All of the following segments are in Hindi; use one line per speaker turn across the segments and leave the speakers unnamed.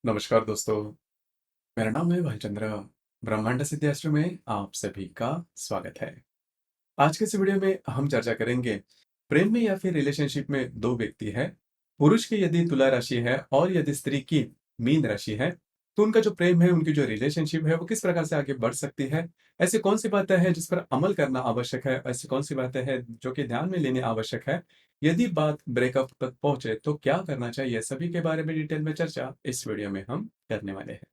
नमस्कार दोस्तों, मेरा नाम है भालचंद्र। ब्रह्मांड सिद्धाश्र में आप सभी का स्वागत है। आज के इस वीडियो में हम चर्चा करेंगे प्रेम में या फिर रिलेशनशिप में दो व्यक्ति है, पुरुष की यदि तुला राशि है और यदि स्त्री की मीन राशि है, तो उनका जो प्रेम है, उनकी जो रिलेशनशिप है, वो किस प्रकार से आगे बढ़ सकती है। ऐसी कौन सी बातें हैं जिस पर अमल करना आवश्यक है, ऐसी कौन सी बातें हैं जो कि ध्यान में लेनी आवश्यक है। यदि बात ब्रेकअप तक पहुंचे तो क्या करना चाहिए, सभी के बारे में डिटेल में चर्चा इस वीडियो में हम करने वाले हैं।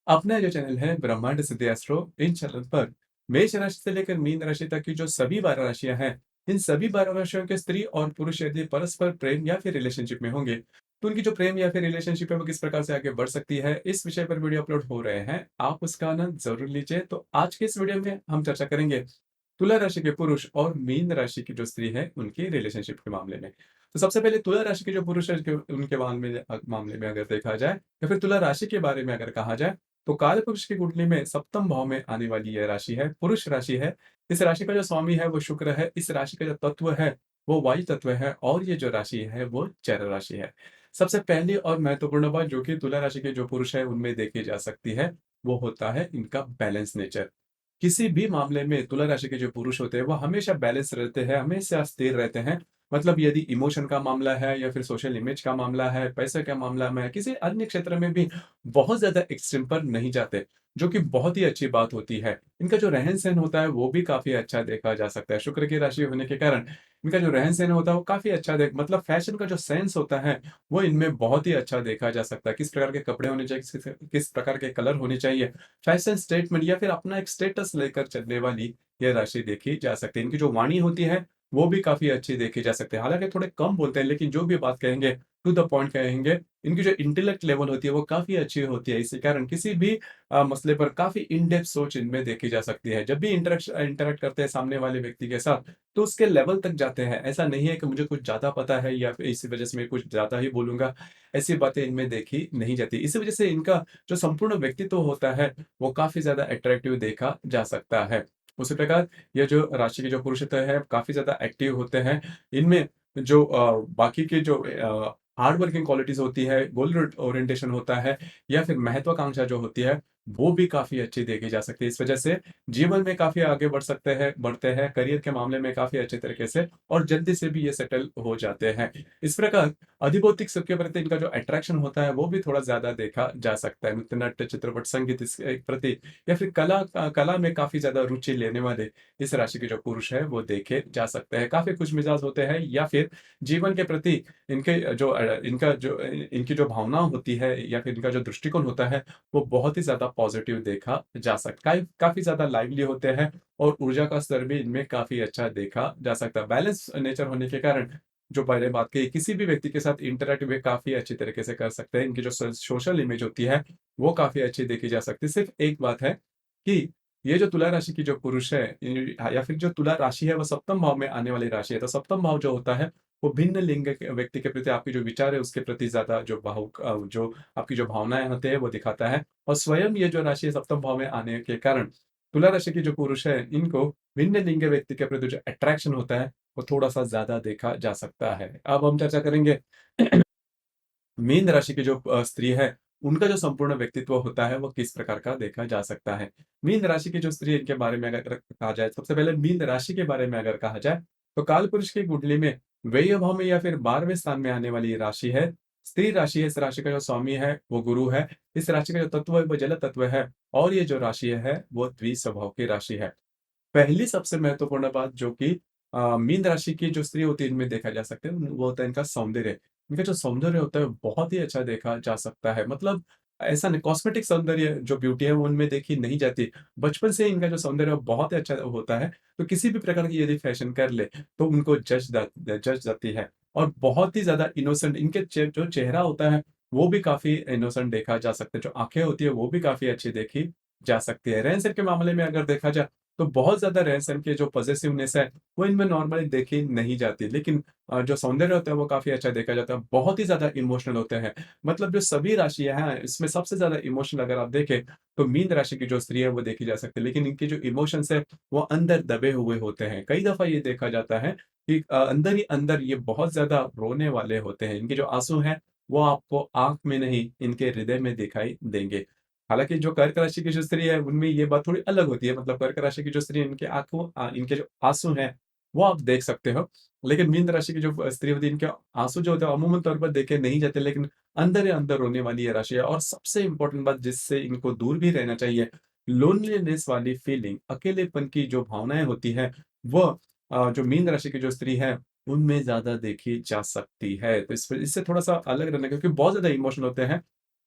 अपना जो चैनल है ब्रह्मांड सिद्धि एस्ट्रो, इन चैनल पर मेष राशि से लेकर मीन राशि तक की जो सभी 12 राशियां हैं, इन सभी 12 राशियों के स्त्री और पुरुष यदि परस्पर प्रेम या फिर रिलेशनशिप में होंगे, तो उनकी जो प्रेम या फिर रिलेशनशिप है वो किस प्रकार से आगे बढ़ सकती है, इस विषय पर वीडियो अपलोड हो रहे हैं। आप उसका आनंद जरूर लीजिए। तो आज के इस वीडियो में हम चर्चा करेंगे तुला राशि के पुरुष और मीन राशि की जो स्त्री है उनकी रिलेशनशिप के मामले में। तो सबसे पहले तुला राशि के जो पुरुष है उनके मामले में अगर देखा जाए या फिर तुला राशि के बारे में अगर कहा जाए, तो काल पुरुष की कुंडली में सप्तम भाव में आने वाली यह राशि है, पुरुष राशि है। इस राशि का जो स्वामी है वो शुक्र है। इस राशि का जो तत्व है वो वायु तत्व है और ये जो राशि है वो चर राशि है। सबसे पहली और महत्वपूर्ण बात जो कि तुला राशि के जो पुरुष है उनमें देखी जा सकती है, वो होता है इनका बैलेंस नेचर। किसी भी मामले में तुला राशि के जो पुरुष होते हैं वो हमेशा बैलेंस रहते हैं, हमेशा स्थिर रहते हैं। मतलब यदि इमोशन का मामला है या फिर सोशल इमेज का मामला है, पैसे का मामला में, किसी अन्य क्षेत्र में भी बहुत ज़्यादा एक्सट्रीम पर नहीं जाते, जो कि बहुत ही अच्छी बात होती है। इनका जो रहन-सहन होता है वो भी काफ़ी अच्छा देखा जा सकता है। शुक्र की राशि होने के कारण इनका जो रहन-सहन होता है वो काफ़ी अच्छा देख मतलब फैशन का जो सेंस होता है, वो इनमें बहुत ही अच्छा देखा जा सकता है। किस प्रकार के कपड़े होने चाहिए, किस प्रकार के कलर होने चाहिए, फैशन स्टेटमेंट या फिर अपना एक स्टेटस लेकर चलने वाली यह राशि देखी जा सकती है। इनकी जो वाणी होती है, वो भी काफ़ी अच्छी देखी जा सकती है। हालाँकि थोड़े कम बोलते हैं, लेकिन जो भी बात कहेंगे, टू द पॉइंट कहेंगे। इनकी जो इंटेलेक्ट लेवल होती है, वो काफ़ी अच्छी होती है। इसी कारण किसी भी मसले पर काफ़ी इन डेप्थ सोच इनमें देखी जा सकती है। जब भी इंटरैक्ट करते हैं सामने वाले व्यक्ति के साथ, तो उसके लेवल तक जाते हैं। ऐसा नहीं है कि मुझे कुछ ज़्यादा पता है या फिर इसी वजह से मैं कुछ ज़्यादा ही बोलूँगा, ऐसी बातें इनमें देखी नहीं जाती। इसी वजह से इनका जो संपूर्ण व्यक्तित्व होता है, वो काफ़ी ज़्यादा अट्रैक्टिव देखा जा सकता है। उसी प्रकार ये जो राशि के जो पुरुष होते हैं, काफ़ी ज़्यादा एक्टिव होते हैं। इनमें जो बाकी के जो हार्ड वर्किंग क्वालिटीज़ होती है, गोल ओरिएंटेशन होता है या फिर महत्वाकांक्षा जो होती है, वो भी काफ़ी अच्छी देखी जा सकती है। इस वजह से जीवन में काफ़ी आगे बढ़ते हैं, करियर के मामले में काफ़ी अच्छे तरीके से और जल्दी से भी ये सेटल हो जाते हैं। इस प्रकार अधिभौतिक सुख के प्रति इनका जो अट्रैक्शन होता है, वो भी थोड़ा ज़्यादा देखा जा सकता है। नृत्य, नाट्य, चित्रपट, संगीत इसके प्रति या फिर कला में काफ़ी ज़्यादा रुचि लेने वाले इस राशि के जो पुरुष हैं, वो देखे जा सकते हैं। काफ़ी खुशमिजाज होते हैं या फिर जीवन के प्रति इनकी जो भावना होती है या फिर इनका जो दृष्टिकोण होता है, वो बहुत ही ज़्यादा पॉज़िटिव देखा जा सकता है। काफ़ी ज़्यादा लाइवली होते हैं और ऊर्जा का स्तर भी इनमें काफ़ी अच्छा देखा जा सकता है। बैलेंस नेचर होने के कारण जो पहले बात कही, किसी भी व्यक्ति के साथ इंटरैक्ट वे काफ़ी अच्छी तरीके से कर सकते हैं। इनकी जो सोशल इमेज होती है, वो काफ़ी अच्छी देखी जा सकती है। सिर्फ़ एक बात है कि ये जो तुला राशि की जो पुरुष है या फिर जो तुला राशि है, वो सप्तम भाव में आने वाली राशि है। तो सप्तम भाव जो होता है, वो भिन्न लिंग के व्यक्ति के प्रति आपके जो विचार है, उसके प्रति ज़्यादा जो आपकी जो भावनाएँ होती हैं, वो दिखाता है। और स्वयं ये जो राशि है सप्तम भाव में आने के कारण, तुला राशि के जो पुरुष है, इनको भिन्न लिंग के व्यक्ति के प्रति जो अट्रैक्शन होता है, वो थोड़ा-सा ज़्यादा देखा जा सकता है। अब हम चर्चा करेंगे मीन राशि की जो स्त्री है, उनका जो संपूर्ण व्यक्तित्व होता है, वो किस प्रकार का देखा जा सकता है। मीन राशि की जो स्त्री है, इनके बारे में अगर कहा जाए, सबसे पहले मीन राशि के बारे में अगर कहा जाए, तो कालपुरुष की कुंडली में व्यय भाव में या फिर 12वें स्थान में आने वाली ये राशि है। स्त्री राशि है, इस राशि का जो स्वामी है, वो गुरु है। इस राशि का जो तत्व है, वो जल तत्व है और ये जो राशि है, वो द्विस्वभाव की राशि है। पहली सबसे महत्वपूर्ण बात जो कि मीन राशि की जो स्त्री होती है इनमें देखा जा सकता है, वो होता है इनका सौंदर्य। इनका जो सौंदर्य होता है बहुत ही अच्छा देखा जा सकता है। मतलब ऐसा नहीं, कॉस्मेटिक सौंदर्य जो ब्यूटी है वो उनमें देखी नहीं जाती। बचपन से ही इनका जो सौंदर्य है वो बहुत ही अच्छा होता है। तो किसी भी प्रकार की यदि फैशन कर ले तो उनको जच जाती है और बहुत ही ज़्यादा इनोसेंट इनके जो चेहरा होता है वो भी काफ़ी इनोसेंट देखा जा सकता है। जो आँखें होती है वो भी काफ़ी अच्छी देखी जा सकती है। रहन-सहन के मामले में अगर देखा जाए तो बहुत ज़्यादा रहन-सहन की जो पॉसेसिवनेस है, वो इनमें नॉर्मली देखी नहीं जाती। लेकिन जो सौंदर्य होता है, वो काफ़ी अच्छा देखा जाता है। बहुत ही ज़्यादा इमोशनल होते हैं। मतलब जो सभी राशियाँ हैं, इसमें सबसे ज़्यादा इमोशनल अगर आप देखें, तो मीन राशि की जो स्त्री है, वो देखी जा सकती है। लेकिन इनके जो इमोशंस हैं, वो अंदर दबे हुए होते हैं। कई दफ़ा ये देखा जाता है कि अंदर ही अंदर ये बहुत ज़्यादा रोने वाले होते हैं। इनके जो आँसू हैं, वो आपको आँख में नहीं, इनके हृदय में दिखाई देंगे। हालाँकि जो कर्क राशि की जो स्त्री है, उनमें ये बात थोड़ी अलग होती है, मतलब कर्क राशि की जो स्त्री है, इनके इनके जो आँसू हैं, वो आप देख सकते हो। लेकिन मीन राशि की जो स्त्री होती है, इनके आँसू जो होते हैं, अमूमन तौर पर देखे नहीं जाते, लेकिन अंदर ही अंदर रोने वाली ये राशि है। और सबसे इम्पोर्टेंट बात जिससे इनको दूर भी रहना चाहिए, लोनलीनेस वाली फीलिंग, अकेलेपन की जो भावनाएँ होती हैं, वो जो मीन राशि की जो स्त्री है, उनमें ज़्यादा देखी जा सकती है। तो इससे थोड़ा-सा अलग रहना, क्योंकि बहुत ज़्यादा इमोशनल होते हैं।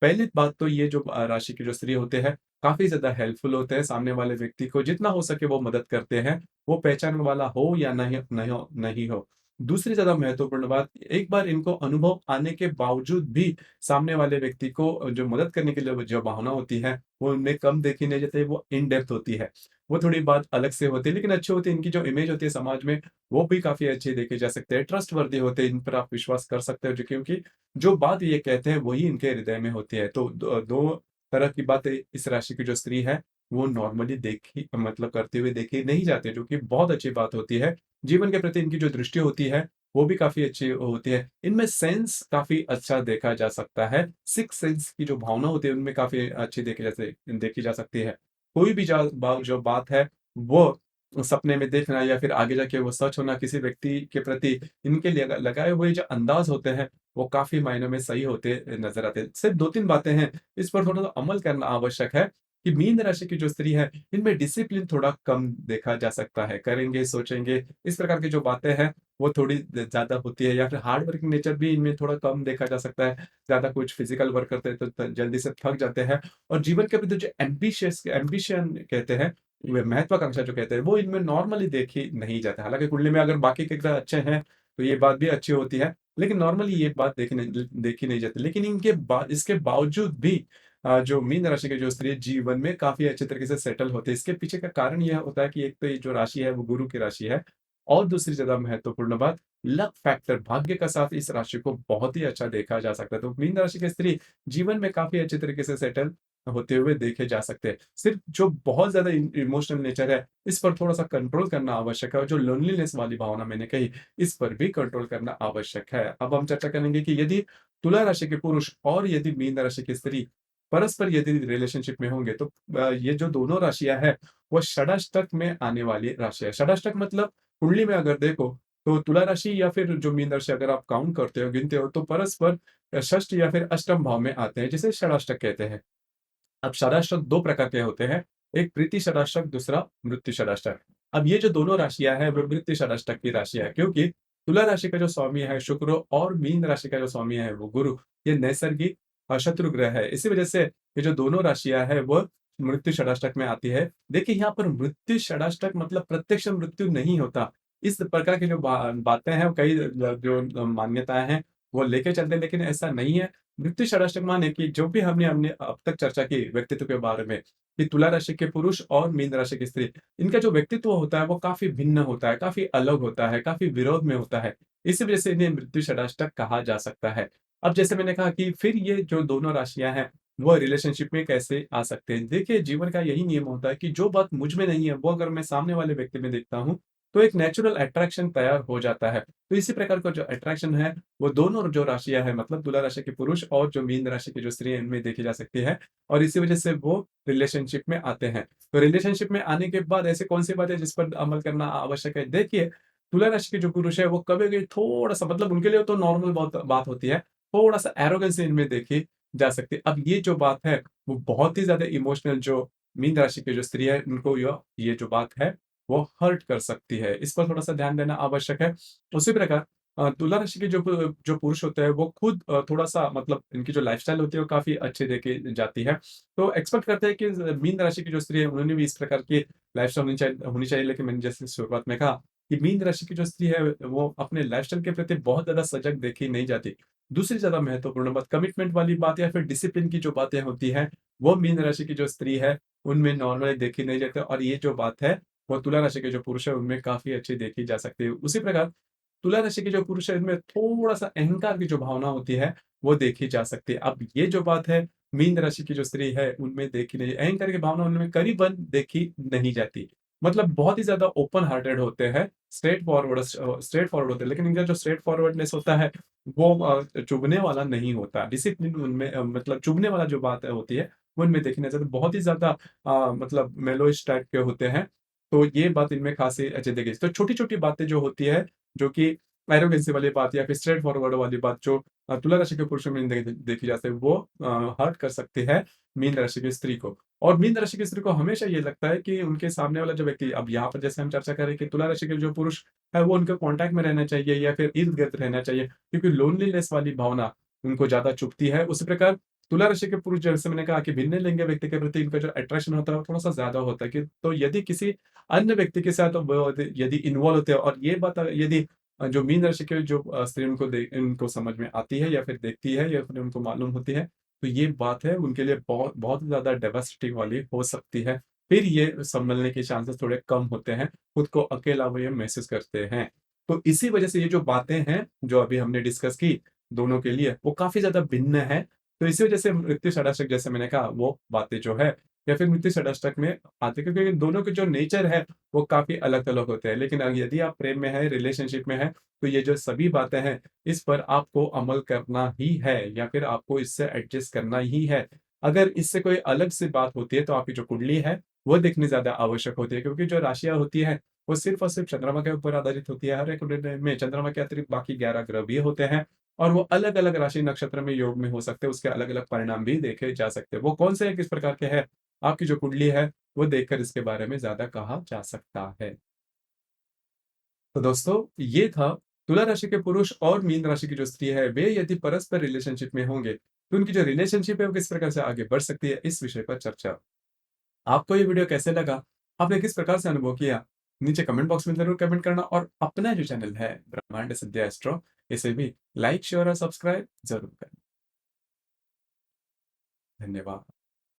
पहली बात तो ये जो राशि के जो स्त्री होते हैं, काफ़ी ज़्यादा हेल्पफुल होते हैं, सामने वाले व्यक्ति को जितना हो सके वो मदद करते हैं, वो पहचान वाला हो या नहीं हो। दूसरी ज़्यादा महत्वपूर्ण बात, एक बार इनको अनुभव आने के बावजूद भी सामने वाले व्यक्ति को जो मदद करने के लिए जो भावना होती है, वो उनमें कम देखी नहीं जाती है, वो इन डेप्थ होती है। वो थोड़ी बात अलग से होती है, लेकिन अच्छी होती है, इनकी जो इमेज होती है समाज में, वो भी काफ़ी अच्छी देखी जा सकती है, ट्रस्टवर्दी होते हैं, इन पर आप विश्वास कर सकते हो, जो क्योंकि जो बात ये कहते हैं वही इनके हृदय में होती है। तो 2 तरह की बातें इस राशि की जो स्त्री है, वो नॉर्मली देखी, मतलब करते हुए देखी नहीं जाती है, जो कि बहुत अच्छी बात होती है। जीवन के प्रति इनकी जो दृष्टि होती है, वो भी काफ़ी अच्छी होती है। इनमें सेंस काफ़ी अच्छा देखा जा सकता है। सिक्स्थ सेंस की जो भावना होती है, उनमें काफ़ी अच्छी देखी जा सकती है। कोई भी जो बात है, वो सपने में देखना या फिर आगे जाके वो सच होना, किसी व्यक्ति के प्रति इनके लिए लगाए हुए जो अंदाज़ होते हैं, वो काफ़ी मायनों में सही होते नज़र आते हैं। सिर्फ़ 2-3 बातें हैं, इस पर थोड़ा-सा अमल करना आवश्यक है कि मीन राशि की जो स्त्री है, इनमें डिसिप्लिन थोड़ा कम देखा जा सकता है। करेंगे, सोचेंगे, इस प्रकार की जो बातें हैं, वो थोड़ी ज़्यादा होती है, या फिर हार्ड वर्किंग नेचर भी इनमें थोड़ा कम देखा जा सकता है। ज़्यादा कुछ फिज़िकल वर्क करते हैं तो जल्दी से थक जाते हैं, और जीवन के प्रति जो एम्बिशन कहते हैं, वे महत्वाकांक्षा जो कहते हैं, वो इनमें नॉर्मली देखी नहीं जाता है। हालाँकि कुंडली में अगर बाकी के ग्रह अच्छे हैं, तो ये बात भी अच्छी होती है। लेकिन नॉर्मली ये बात देखी नहीं जाती। लेकिन इसके बावजूद भी जो मीन राशि की जो स्त्री है, जीवन में काफ़ी अच्छे तरीके से सेटल होते हैं। इसके पीछे का कारण यह होता है कि एक तो ये जो राशि है, वो गुरु की राशि है, और दूसरी ज़्यादा महत्वपूर्ण बात, लक फैक्टर, भाग्य का साथ इस राशि को बहुत ही अच्छा देखा जा सकता है। तो मीन राशि की स्त्री जीवन में काफ़ी अच्छे तरीके से सेटल होते हुए देखे जा सकते हैं। सिर्फ़ जो बहुत ज़्यादा इमोशनल नेचर है, इस पर थोड़ा-सा कंट्रोल करना आवश्यक है, और जो लोनलीनेस वाली भावना मैंने कही, इस पर भी कंट्रोल करना आवश्यक है। अब हम चर्चा करेंगे कि यदि तुला राशि के पुरुष और यदि मीन राशि की स्त्री परस्पर यदि रिलेशनशिप में होंगे, तो ये जो दोनों राशियाँ हैं, वो षडाष्टक में आने वाली राशि है। षडाष्टक मतलब कुंडली में अगर देखो, तो तुला राशि या फिर जो मीन राशि अगर आप काउंट करते हो, गिनते हो, तो परस्पर षष्ठ या फिर अष्टम भाव में आते हैं, जिसे षडाष्टक कहते हैं। अब षडाष्टक 2 प्रकार के होते हैं, एक प्रीति षडाष्टक, दूसरा मृत्यु षडाष्टक। अब ये जो दोनों राशियाँ हैं, वो मृत्यु षडाष्टक की राशियाँ हैं, क्योंकि तुला राशि का जो स्वामी है शुक्र, और मीन राशि का जो स्वामी है वो गुरु, ये नैसर्गिक शत्रु ग्रह है। इसी वजह से ये जो दोनों राशियाँ हैं, वो मृत्यु षडाष्टक में आती है। देखिए, यहाँ पर मृत्यु षडाष्टक मतलब प्रत्यक्ष मृत्यु नहीं होता। इस प्रकार की जो बातें हैं, कई जो मान्यताएँ हैं, वो लेके चलते हैं, लेकिन ऐसा नहीं है। मृत्यु षडाष्टक माने कि जो भी हमने हमने अब तक चर्चा की व्यक्तित्व के बारे में, कि तुला राशि के पुरुष और मीन राशि की स्त्री, इनका जो व्यक्तित्व होता है वो काफ़ी भिन्न होता है, काफ़ी अलग होता है, काफ़ी विरोध में होता है। इसी वजह से इन्हें मृत्यु षडाष्टक कहा जा सकता है। अब जैसे मैंने कहा कि फिर ये जो दोनों राशियाँ हैं, वो रिलेशनशिप में कैसे आ सकते हैं? देखिए, जीवन का यही नियम होता है कि जो बात मुझ में नहीं है, वो अगर मैं सामने वाले व्यक्ति में देखता हूँ, तो एक नेचुरल अट्रैक्शन तैयार हो जाता है। तो इसी प्रकार का जो अट्रैक्शन है, वो दोनों जो राशियाँ हैं, मतलब तुला राशि के पुरुष और जो मीन राशि की जो स्त्री है, इनमें देखी जा सकती है, और इसी वजह से वो रिलेशनशिप में आते हैं। तो रिलेशनशिप में आने के बाद ऐसी कौन-सी बात है जिस पर अमल करना आवश्यक है? देखिए, तुला राशि के जो पुरुष है, वो कभी-कभी थोड़ा-सा, मतलब उनके लिए तो नॉर्मल बहुत बात होती है, थोड़ा-सा एरोगेंस इनमें देखी जा सकती है। अब ये जो बात है, वो बहुत ही ज़्यादा इमोशनल जो मीन राशि की जो स्त्री है, उनको ये जो बात है, वो हर्ट कर सकती है। इस पर थोड़ा-सा ध्यान देना आवश्यक है। उसी प्रकार तुला राशि के जो पुरुष होते हैं, वो खुद थोड़ा-सा, मतलब इनकी जो लाइफ़स्टाइल होती है, वो काफ़ी अच्छी देखी जाती है। तो एक्सपेक्ट करते हैं कि मीन राशि की जो स्त्री है, उन्होंने भी इस प्रकार की लाइफ़स्टाइल होनी चाहिए। लेकिन मैंने जैसे शुरुआत में कहा कि मीन राशि की जो स्त्री है, वो अपने लाइफ़स्टाइल के प्रति बहुत ज़्यादा सजग देखी नहीं जाती। दूसरी ज़्यादा महत्वपूर्ण बात, कमिटमेंट वाली बात या फिर डिसिप्लिन की जो बातें होती हैं, वो मीन राशि की जो स्त्री है, उनमें नॉर्मली देखी नहीं जाती, और ये जो बात है, वो तुला राशि के जो पुरुष है, उनमें काफ़ी अच्छी देखी जा सकती है। उसी प्रकार तुला राशि के जो पुरुष है, इनमें थोड़ा-सा अहंकार की जो भावना होती है, वो देखी जा सकती है। अब ये जो बात है, मीन राशि की जो स्त्री है, उनमें देखी नहीं, अहंकार की भावना उनमें करीबन देखी नहीं जाती। मतलब बहुत ही ज़्यादा ओपन हार्टेड होते हैं, स्ट्रेट फॉरवर्ड होते हैं, लेकिन इनका जो स्ट्रेट फॉरवर्डनेस होता है, वो चुभने वाला नहीं होता। डिसिप्लिन उनमें मतलब चुभने वाला जो बात होती है, वो इनमें देखी नहीं जाती। बहुत ही ज़्यादा मतलब मेलोइश टाइप के होते हैं, तो ये बात इनमें खासी अच्छी देखी। तो छोटी-छोटी बातें जो होती है, जो कि एरोगेंसी वाली बात या फिर स्ट्रेट फॉरवर्ड वाली बात जो तुला राशि के पुरुषों में देखी जाती है, वो हर्ट कर सकती है मीन राशि की स्त्री को। और मीन राशि की स्त्री को हमेशा ये लगता है कि उनके सामने वाला जो व्यक्ति, अब यहाँ पर जैसे हम चर्चा करें कि तुला राशि के जो पुरुष है, वो उनके कॉन्टैक्ट में रहना चाहिए या फिर इर्द-गिर्द रहना चाहिए, क्योंकि लोनलीनेस वाली भावना उनको ज़्यादा चुभती है। उसी प्रकार तुला राशि के पुरुष, जैसे मैंने कहा कि भिन्न लिंग व्यक्ति के प्रति इनका जो अट्रैक्शन होता है, वो थोड़ा-सा ज़्यादा होता है कि तो यदि किसी अन्य व्यक्ति के साथ वो यदि इन्वॉल्व होते हैं, और ये बात यदि जो मीन राशि के जो स्त्री इनको समझ में आती है या फिर देखती है या फिर उनको मालूम होती है, तो ये बात है उनके लिए बहुत बहुत ज़्यादा डेवास्टेटिंग वाली हो सकती है। फिर ये सँभलने के चांसेस थोड़े कम होते हैं, खुद को अकेला वो ये महसूस करते हैं। तो इसी वजह से ये जो बातें हैं, जो अभी हमने डिस्कस की दोनों के लिए, वो काफ़ी ज़्यादा भिन्न है। तो इसी वजह से मृत्यु षडाष्टक, जैसे मैंने कहा, वो बातें जो है या फिर मृत्यु षडाष्टक में आते हैं, क्योंकि दोनों के जो नेचर है, वो काफ़ी अलग-अलग होते हैं। लेकिन यदि आप प्रेम में हैं, रिलेशनशिप में हैं, तो ये जो सभी बातें हैं, इस पर आपको अमल करना ही है या फिर आपको इससे एडजस्ट करना ही है। अगर इससे कोई अलग सी बात होती है, तो आपकी जो कुंडली है, वो देखनी ज़्यादा आवश्यक होती है, क्योंकि जो राशियाँ होती हैं, वो सिर्फ़ और सिर्फ़ चंद्रमा के ऊपर आधारित होती है। हर एक कुंडली में चंद्रमा के अतिरिक्त बाकी 11 ग्रह भी होते हैं, और वो अलग-अलग राशि नक्षत्र में योग में हो सकते हैं, उसके अलग-अलग परिणाम भी देखे जा सकते हैं। वो कौन से हैं, किस प्रकार के हैं, आपकी जो कुंडली है, वो देखकर इसके बारे में ज़्यादा कहा जा सकता है। तो दोस्तों, ये था तुला राशि के पुरुष और मीन राशि की जो स्त्री है, वे यदि परस्पर रिलेशनशिप में होंगे, तो उनकी जो रिलेशनशिप है, वो किस प्रकार से आगे बढ़ सकती है, इस विषय पर चर्चा। आपको ये वीडियो कैसे लगा? आपने किस प्रकार से अनुभव किया? नीचे कमेंट बॉक्स में ज़रूर कमेंट करना, और अपना जो चैनल है ब्रह्मांड सिद्ध एस्ट्रो, इसे भी लाइक, शेयर और सब्सक्राइब ज़रूर करें। धन्यवाद।